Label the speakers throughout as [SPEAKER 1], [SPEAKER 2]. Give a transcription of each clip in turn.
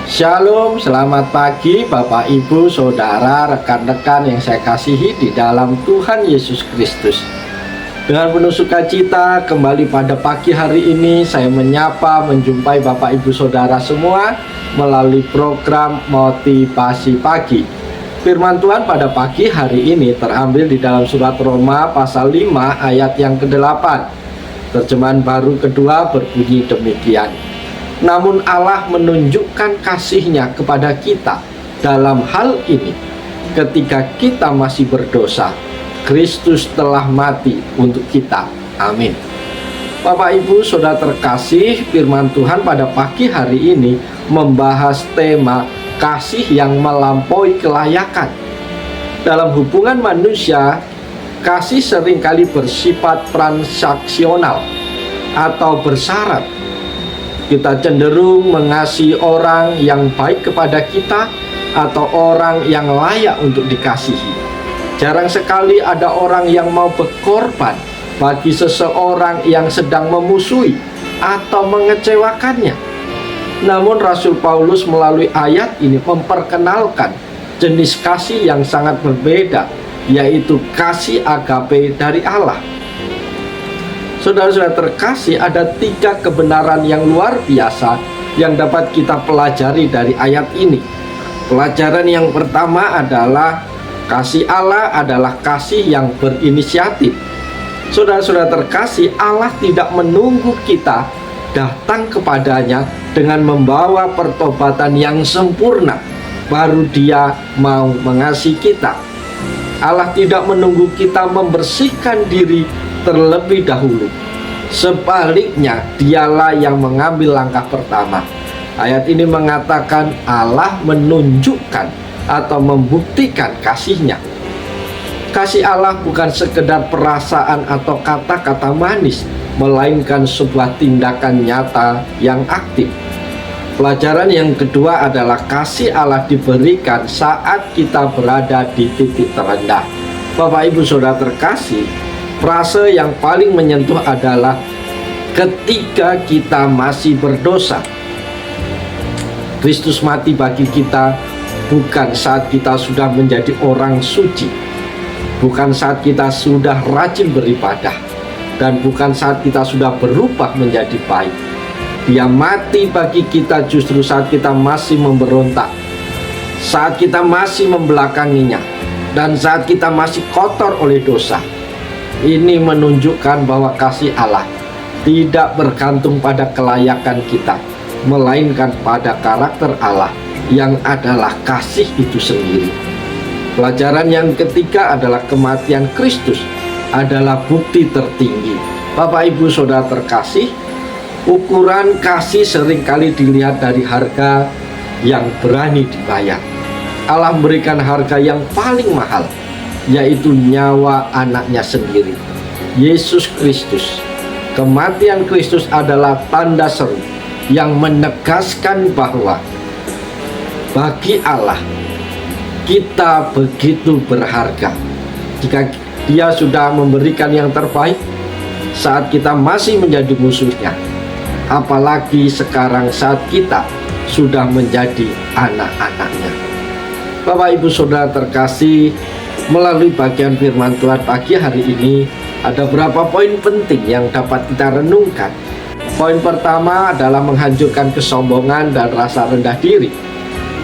[SPEAKER 1] Shalom, selamat pagi Bapak Ibu, Saudara, rekan-rekan yang saya kasihi di dalam Tuhan Yesus Kristus. Dengan penuh sukacita kembali pada pagi hari ini saya menyapa, menjumpai Bapak Ibu Saudara semua melalui program Motivasi Pagi. Firman Tuhan pada pagi hari ini terambil di dalam surat Roma pasal 5 ayat yang ke-8. Terjemahan baru kedua berbunyi demikian. Namun Allah menunjukkan kasih-Nya kepada kita dalam hal ini. Ketika kita masih berdosa, Kristus telah mati untuk kita. Amin. Bapak Ibu Saudara terkasih, firman Tuhan pada pagi hari ini membahas tema kasih yang melampaui kelayakan. Dalam hubungan manusia, kasih seringkali bersifat transaksional atau bersyarat. Kita cenderung mengasihi orang yang baik kepada kita atau orang yang layak untuk dikasihi. Jarang sekali ada orang yang mau berkorban bagi seseorang yang sedang memusuhi atau mengecewakannya. Namun Rasul Paulus melalui ayat ini memperkenalkan jenis kasih yang sangat berbeda, yaitu kasih agape dari Allah. Saudara-saudara terkasih, ada 3 kebenaran yang luar biasa yang dapat kita pelajari dari ayat ini. Pelajaran yang pertama adalah kasih Allah adalah kasih yang berinisiatif. Saudara-saudara terkasih, Allah tidak menunggu kita datang kepadanya dengan membawa pertobatan yang sempurna baru Dia mau mengasihi kita. Allah tidak menunggu kita membersihkan diri terlebih dahulu. Sebaliknya, Dialah yang mengambil langkah pertama. Ayat ini mengatakan Allah menunjukkan atau membuktikan kasih-Nya. Kasih Allah bukan sekedar perasaan atau kata-kata manis, melainkan sebuah tindakan nyata yang aktif. Pelajaran yang kedua adalah kasih Allah diberikan saat kita berada di titik terendah. Bapak Ibu Saudara terkasih, frase yang paling menyentuh adalah ketika kita masih berdosa. Kristus mati bagi kita bukan saat kita sudah menjadi orang suci, bukan saat kita sudah rajin beribadah, dan bukan saat kita sudah berubah menjadi baik. Dia mati bagi kita justru saat kita masih memberontak, saat kita masih membelakanginya, dan saat kita masih kotor oleh dosa. Ini menunjukkan bahwa kasih Allah tidak bergantung pada kelayakan kita, melainkan pada karakter Allah yang adalah kasih itu sendiri. Pelajaran yang ketiga adalah kematian Kristus adalah bukti tertinggi. Bapak Ibu Saudara terkasih, ukuran kasih seringkali dilihat dari harga yang berani dibayar. Allah memberikan harga yang paling mahal, yaitu nyawa anaknya sendiri, Yesus Kristus. Kematian Kristus adalah tanda seru yang menegaskan bahwa bagi Allah kita begitu berharga. Jika Dia sudah memberikan yang terbaik saat kita masih menjadi musuhnya, apalagi sekarang saat kita sudah menjadi anak-anaknya. Bapak Ibu Saudara terkasih, melalui bagian firman Tuhan pagi hari ini ada beberapa poin penting yang dapat kita renungkan. Poin pertama adalah menghancurkan kesombongan dan rasa rendah diri.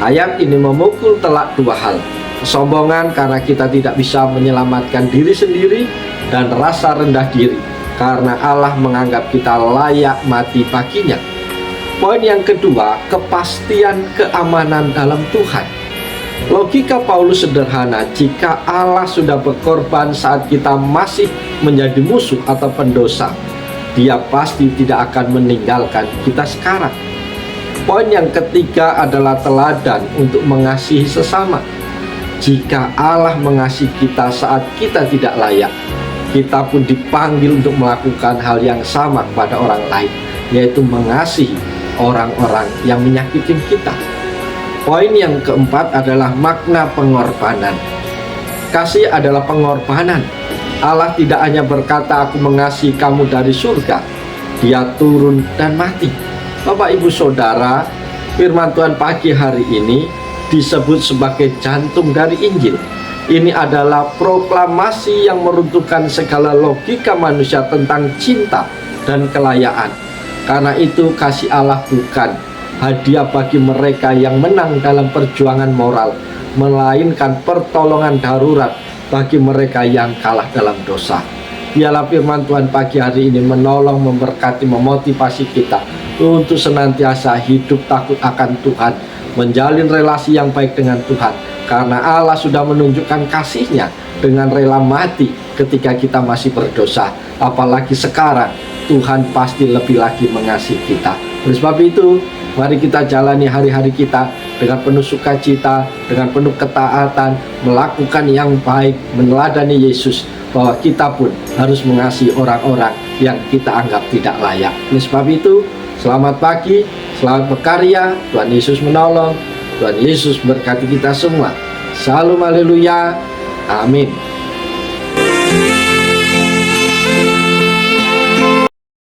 [SPEAKER 1] Ayat ini memukul telak 2 hal. Kesombongan karena kita tidak bisa menyelamatkan diri sendiri, dan rasa rendah diri karena Allah menganggap kita layak mati baginya. Poin yang kedua, kepastian keamanan dalam Tuhan. Logika Paulus sederhana, jika Allah sudah berkorban saat kita masih menjadi musuh atau pendosa, Dia pasti tidak akan meninggalkan kita sekarang. Poin yang ketiga adalah teladan untuk mengasihi sesama. Jika Allah mengasihi kita saat kita tidak layak, kita pun dipanggil untuk melakukan hal yang sama kepada orang lain, yaitu mengasihi orang-orang yang menyakiti kita. Poin yang keempat adalah makna pengorbanan. Kasih adalah pengorbanan. Allah tidak hanya berkata, "Aku mengasihi kamu" dari surga. Dia turun dan mati. Bapak Ibu Saudara, Firman Tuhan pagi hari ini disebut sebagai jantung dari Injil. Ini adalah proklamasi yang meruntuhkan segala logika manusia tentang cinta dan kelayaan. Karena itu kasih Allah bukan hadiah bagi mereka yang menang dalam perjuangan moral, melainkan pertolongan darurat bagi mereka yang kalah dalam dosa. Biarlah firman Tuhan pagi hari ini menolong, memberkati, memotivasi kita untuk senantiasa hidup takut akan Tuhan, menjalin relasi yang baik dengan Tuhan, karena Allah sudah menunjukkan kasih-Nya dengan rela mati ketika kita masih berdosa. Apalagi sekarang Tuhan pasti lebih lagi mengasihi kita. Oleh sebab itu, mari kita jalani hari-hari kita dengan penuh sukacita, dengan penuh ketaatan, melakukan yang baik, meneladani Yesus, bahwa kita pun harus mengasihi orang-orang yang kita anggap tidak layak. Oleh sebab itu, selamat pagi, selamat berkarya, Tuhan Yesus menolong, Tuhan Yesus berkati kita semua. Salam haleluya, amin.